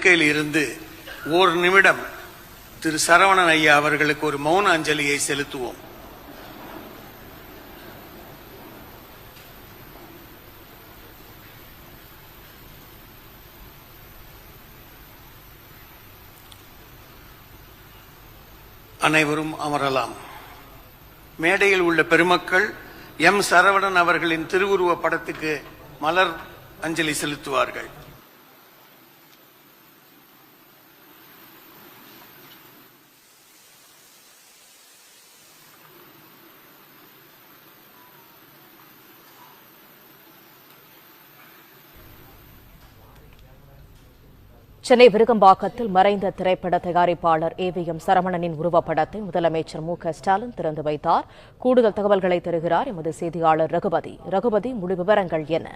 இருந்து ஒரு நிமிடம் திரு சரவணன் ஐயா அவர்களுக்கு ஒரு மௌன அஞ்சலியை செலுத்துவோம். அனைவரும் அமரலாம். மேடையில் உள்ள பெருமக்கள் எம் சரவணன் அவர்களின் திருவுருவ படத்துக்கு மலர் அஞ்சலி செலுத்துவார்கள். சென்னை விருகம்பாக்கத்தில் மறைந்த திரைப்பட தயாரிப்பாளர் ஏவிஎம் சரவணனின் உருவப்படத்தை முதலமைச்சர் மு.க.ஸ்டாலின் திறந்து வைத்தார். கூடுதல் தகவல்களை தருகிறார் எமது செய்தியாளர் ரகுபதி. முழு விவரங்கள் என்ன?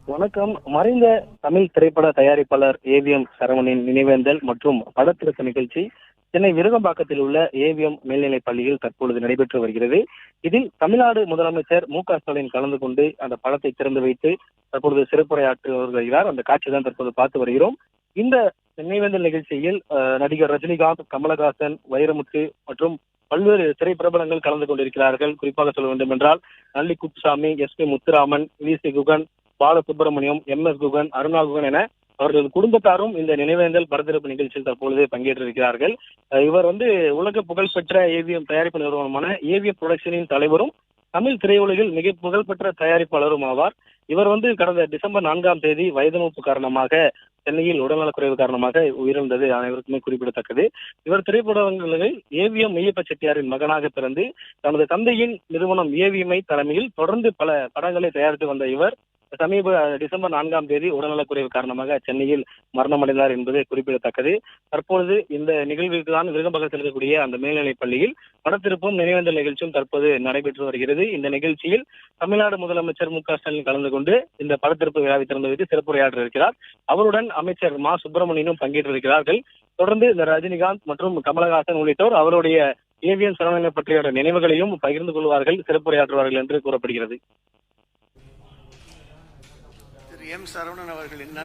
வணக்கம். மறைந்த தமிழ் திரைப்பட தயாரிப்பாளர் ஏவிஎம் சரவணனின் நினைவேந்தல் மற்றும் படத்திருத்த நிகழ்ச்சி சென்னை விருகம்பாக்கத்தில் உள்ள ஏவிஎம் மேல்நிலைப் பள்ளியில் தற்பொழுது நடைபெற்று வருகிறது. இதில் தமிழ்நாடு முதலமைச்சர் மு.க.ஸ்டாலின் கலந்து கொண்டு அந்த படத்தை திறந்து வைத்து தற்பொழுது சிறப்புரையாற்றி வருகிறார். அந்த காட்சி தான் தற்போது பார்த்து வருகிறோம். இந்த நினைவேந்தல் நிகழ்ச்சியில் நடிகர் ரஜினிகாந்த், கமலஹாசன், வைரமுத்து மற்றும் பல்வேறு திரைப்பிரபலங்கள் கலந்து கொண்டிருக்கிறார்கள். குறிப்பாக சொல்ல வேண்டும் என்றால் நல்லி குப்புசாமி, எஸ்.பி. முத்துராமன், வி.சி. குகன், பாலசுப்ரமணியம், எம்.எஸ். குகன், அருணா குகன் என அவர்களது குடும்பத்தாரும் இந்த நினைவேந்தல் படத்திருப்பு நிகழ்ச்சியில் தற்பொழுது பங்கேற்றிருக்கிறார்கள். இவர் உலக புகழ்பெற்ற ஏவிஎம் தயாரிப்பு நிறுவனமான ஏவிஎம் புரொடக்ஷனின் தலைவரும் தமிழ் திரையுலகில் மிக புகழ்பெற்ற தயாரிப்பாளரும் ஆவார். இவர் கடந்த டிசம்பர் 4ஆம் தேதி வயது மூப்பு காரணமாக சென்னையில் உடல்நலக்குறைவு காரணமாக உயிரிழந்தது அனைவருக்குமே குறிப்பிடத்தக்கது. இவர் திரைப்படங்களில் ஏவிஎம் மெய்யப்ப செட்டியாரின் மகனாக பிறந்து தனது தந்தையின் நிறுவனம் ஏவிஎம்ஐ தலைமையில் தொடர்ந்து பல படங்களை தயாரித்து வந்த இவர் டிசம்பர் 4ஆம் தேதி உடல்நலக்குறைவு காரணமாக சென்னையில் மரணமடைந்தார் என்பது குறிப்பிடத்தக்கது. தற்பொழுது இந்த நிகழ்விற்கு தான் விருகம்பாக்கத்தில் இருக்கக்கூடிய அந்த மேல்நிலைப் பள்ளியில் படத்திருப்பும் நினைவேந்தல் நிகழ்ச்சியும் தற்போது நடைபெற்று வருகிறது. இந்த நிகழ்ச்சியில் தமிழ்நாடு முதலமைச்சர் மு.க.ஸ்டாலின் கலந்து கொண்டு இந்த படத்திருப்பு விழாவை திறந்து வைத்து சிறப்புரையாற்ற இருக்கிறார். அவருடன் அமைச்சர் மா சுப்பிரமணியனும் பங்கேற்றிருக்கிறார்கள். தொடர்ந்து இந்த ரஜினிகாந்த் மற்றும் கமலஹாசன் உள்ளிட்டோர் அவருடைய ஏவிஎம் சரவணனை பற்றிய நினைவுகளையும் பகிர்ந்து கொள்வார்கள், சிறப்புரையாற்றுவார்கள் என்று கூறப்படுகிறது. திரு எம் சரவணன் அவர்களின்